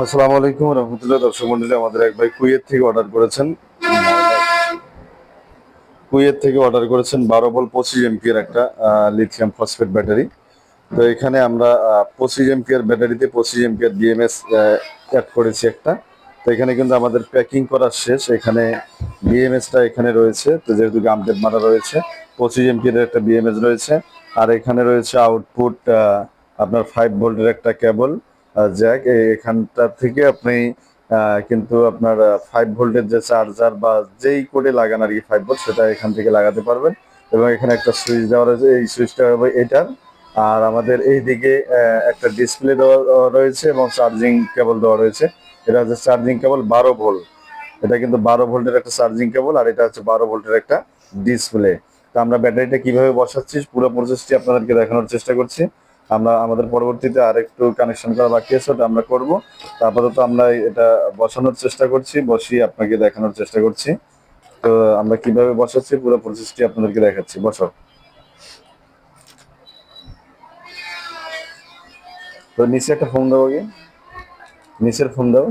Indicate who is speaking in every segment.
Speaker 1: আসসালামু আলাইকুম রহমতুল্লাহ। দর্শক মন্ডলী, আমাদের এক ভাই কুয়েত থেকে অর্ডার করেছেন 12 ভোল্ট 25 এমপিয়ার একটা লিথিয়াম ফসফেট ব্যাটারি। তো এখানে আমরা 25 এমপিয়ার ব্যাটারিতে 25 এমপিয়ার বিএমএস অ্যাড করেছি একটা। তো এখানে কিন্তু আমাদের প্যাকিং করা শেষ। এখানে বিএমএসটা এখানে রয়েছে, তো যেহেতু গামটেপ মারা রয়েছে, 25 এমপিয়ার একটা বিএমএস রয়েছে। আর এখানে রয়েছে আউটপুট আপনার 5 ভোল্টের একটা কেবল জ্যাক। এখানটা থেকে আপনি কিন্তু আপনার 5 ভোল্টের যে চার্জার বা যেই কোডে লাগান আর কি 5 ভোল্ট, সেটা এখান থেকে লাগাতে পারবেন। এবং এখানে একটা সুইচ দেওয়া রয়েছে, এই সুইচটা হবে এটার। আর আমাদের এই দিকে একটা ডিসপ্লে দেওয়া রয়েছে এবং চার্জিং কেবল দেওয়া রয়েছে। এটা হচ্ছে চার্জিং কেবল 12 ভোল্ট। এটা কিন্তু 12 ভোল্টের একটা চার্জিং কেবল, আর এটা হচ্ছে 12 ভোল্টের একটা ডিসপ্লে। তো আমরা ব্যাটারিটা কিভাবে বসাচ্ছি পুরো প্রসেসটি আপনাদেরকে দেখানোর চেষ্টা করছি। আমরা আমাদের পরবর্তীতে আরেকটু কানেকশন করা বাকি আছে, ওটা আমরা করব। আপাতত আমরা এটা বসানোর চেষ্টা করছি, বসিয়ে আপনাকে দেখানোর চেষ্টা করছি। তো আমরা কিভাবে বসাচ্ছি পুরো প্রসেসটি আপনাদেরকে দেখাচ্ছি। বসাও। তো নিচে একটা ফোম দাও আগে, নিচের ফোম দাও।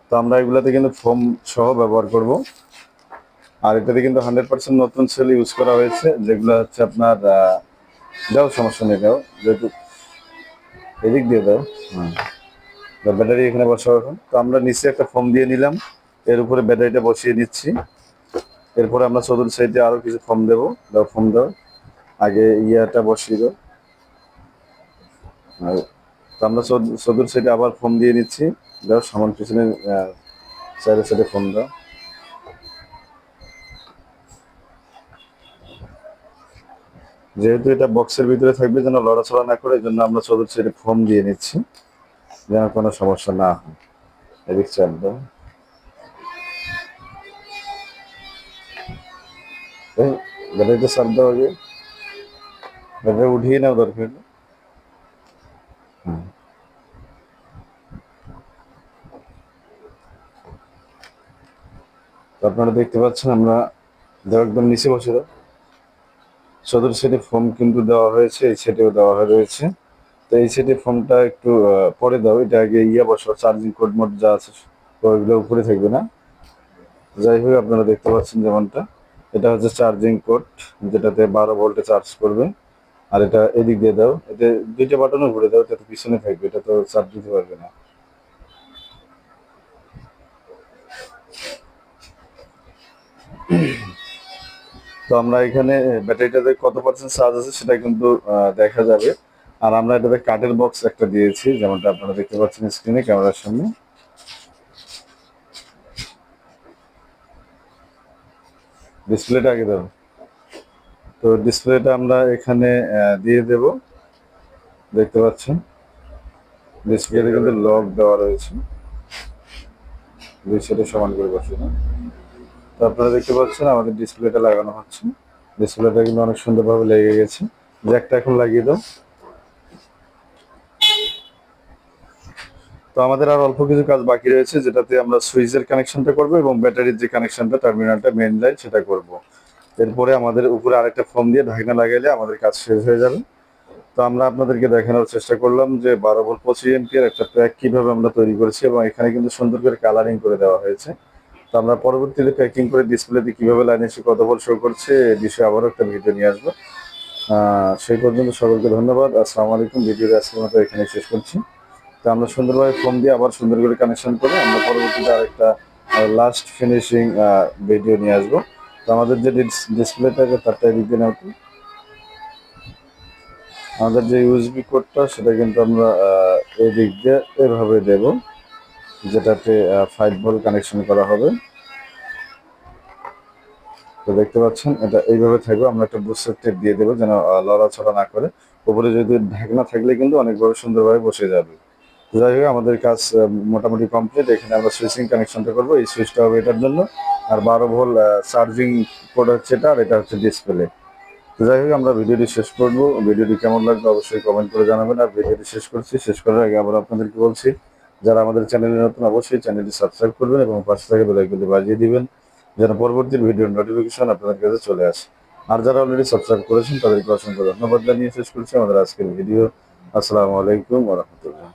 Speaker 1: তো আমরা এগুলাতে কিন্তু ফোম সহ ব্যবহার করব। আর এটাতে কিন্তু 100% নতুন সেল ইউজ করা হয়েছে, যেগুলো হচ্ছে আপনার দাও, সমস্যা নেই, দাও যেহেতু এদিক দিয়ে দাও। হ্যাঁ, ব্যাটারি এখানে বসাও এখন। তো আমরা নিচে একটা ফোম দিয়ে নিলাম, এর উপরে ব্যাটারিটা বসিয়ে দিচ্ছি। এরপরে আমরা চতুর্থ সাইডে আরো কিছু ফোম দেবো। দাও ফোম দাও, আগে ইয়াটা বসিয়ে দাও। আর তো আমরা চতুর্থ সাইডে আবার ফোম দিয়ে নিচ্ছি। দাও সামান পিছনে সাইডে সাইডে ফোম দাও। যেহেতু এটা বক্সের ভিতরে থাকবে, যেন লড়াচড়া না করে, এই জন্য আমরা চতুর্থ সাইডে ফোম দিয়ে নিচ্ছি, যেন কোনো সমস্যা না হয়। এদিক চাপ দাও। ব্যাটারিটা চাপ দাও আগে, ব্যাটারি উঠিয়ে নাও দরকার নেই। তো আপনারা দেখতে পাচ্ছেন, আমরা দাও একদম নিচে বসে দাও। চতুর্থ সেটে ফোম কিন্তু দেওয়া হয়েছে, এই সেটেও দেওয়া হয়ে রয়েছে। তো এই সেটে ফোমটা একটু পরে দাও, এটা আগে ইয়ে বসো, চার্জিং কোড মোড যা আছে ওইগুলো উপরে থাকবে না। যাই হোক, আপনারা দেখতে পাচ্ছেন যেমনটা, এটা হচ্ছে চার্জিং কোড, যেটাতে 12 ভোল্টে চার্জ করবে। আর এটা এদিক দিয়ে দাও, এতে দুইটা বাটনও ঘুরে দাও, এটা তো পিছনে থাকবে, এটা তো চার্জ দিতে পারবে না। তো আমরা এখানে ব্যাটারিটাতে কত পার্সেন্ট চার্জ আছে সেটা কিন্তু দেখা যাবে। আর আমরা এটাতে কাঠের বক্স একটা দিয়েছি, যেমনটা আপনারা দেখতে পাচ্ছেন স্ক্রিনে ক্যামেরার সামনে। ডিসপ্লেটা আগে দাও। তো ডিসপ্লেটা আমরা এখানে দিয়ে দেব, দেখতে পাচ্ছেন ডিসপ্লেতে কিন্তু লক দেওয়া রয়েছে। দুই সাইডে সমান করে বসে না। তো আপনারা দেখতে পাচ্ছেন আমাদের ডিসপ্লেটা লাগানো হচ্ছে। ডিসপ্লেটা কিন্তু অনেক সুন্দরভাবে লেগে গেছে। জ্যাকটা এখন লাগিয়ে দাও। তো আমাদের আর অল্প কিছু কাজ বাকি রয়েছে, যেটাতে আমরা সুইচের কানেকশনটা করব এবং ব্যাটারির যে কানেকশনটা, টার্মিনালটা, মেইন লাইন, সেটা করব। এরপরে আমাদের উপরে আরেকটা ফোম দিয়ে ঢাকনা লাগাইলে আমাদের কাজ শেষ হয়ে যাবে। তো আমরা আপনাদেরকে দেখানোর চেষ্টা করলাম যে 12 ভোল্ট 25 এমপিয়ার একটা প্যাক কিভাবে আমরা তৈরি করেছি, এবং এখানে কিন্তু সুন্দর করে কালারিং করে দেওয়া হয়েছে। তো আমরা পরবর্তীতে প্যাকিং করে ডিসপ্লেতে কিভাবে লাইন এসে কত ভোল্ট শো করছে এ বিষয়ে আবারও একটা ভিডিও নিয়ে আসবো। সেই পর্যন্ত সকলকে ধন্যবাদ। আসসালামু আলাইকুম। ভিডিওটা আজকের মতো এখানে শেষ করছি। তো আমরা সুন্দরভাবে ফোন দিয়ে আবার সুন্দর করে কানেকশন করে আমরা পরবর্তীতে আরেকটা লাস্ট ফিনিশিং ভিডিও নিয়ে আসবো। তো আমাদের যে ডিসপ্লেটা আছে তারটা এদিক দিয়ে নাও তো। আমাদের যে ইউএসবি কোডটা সেটা কিন্তু আমরা এই দিক দিয়ে এভাবে দেব, যেটাতে 5 ভোল্ট কানেকশন করা হবে। তো দেখতে পাচ্ছেন এটা এইভাবে থাকবে। আমরা একটা বুস্টার টেপ দিয়ে দেবো, যেন লড়াছড়া না করে। উপরে যদি ঢাকনা থাকলে কিন্তু অনেকভাবে সুন্দরভাবে বসে যাবে। যাই হোক, আমাদের কাজ মোটামুটি কমপ্লিট। এখানে আমরা সুইচিং কানেকশনটা করবো, এই সুইচটা হবে এটার জন্য। আর 12 ভোল্ট চার্জিং পোর্ট হচ্ছে এটা, আর এটা হচ্ছে ডিসপ্লে। তো যাই হোক, আমরা ভিডিওটি শেষ করবো। ভিডিওটি কেমন লাগবে অবশ্যই কমেন্ট করে জানাবেন। আর ভিডিওটি শেষ করছি, শেষ করার আগে আবার আপনাদেরকে বলছি, যারা আমাদের চ্যানেলে নতুন অবশ্যই চ্যানেলটি সাবস্ক্রাইব করবেন এবং পাশে থেকে বেল আইকনটি বাজিয়ে দিবেন, যেন পরবর্তী ভিডিওর নোটিফিকেশন আপনাদের কাছে চলে আসে। আর যারা অলরেডি সাবস্ক্রাইব করেছেন তাদেরকে অসংখ্য ধন্যবাদ জানিয়ে শেষ করছি আমাদের আজকের ভিডিও। আসসালামু আলাইকুম ওয়া রাহমাতুল্লাহ।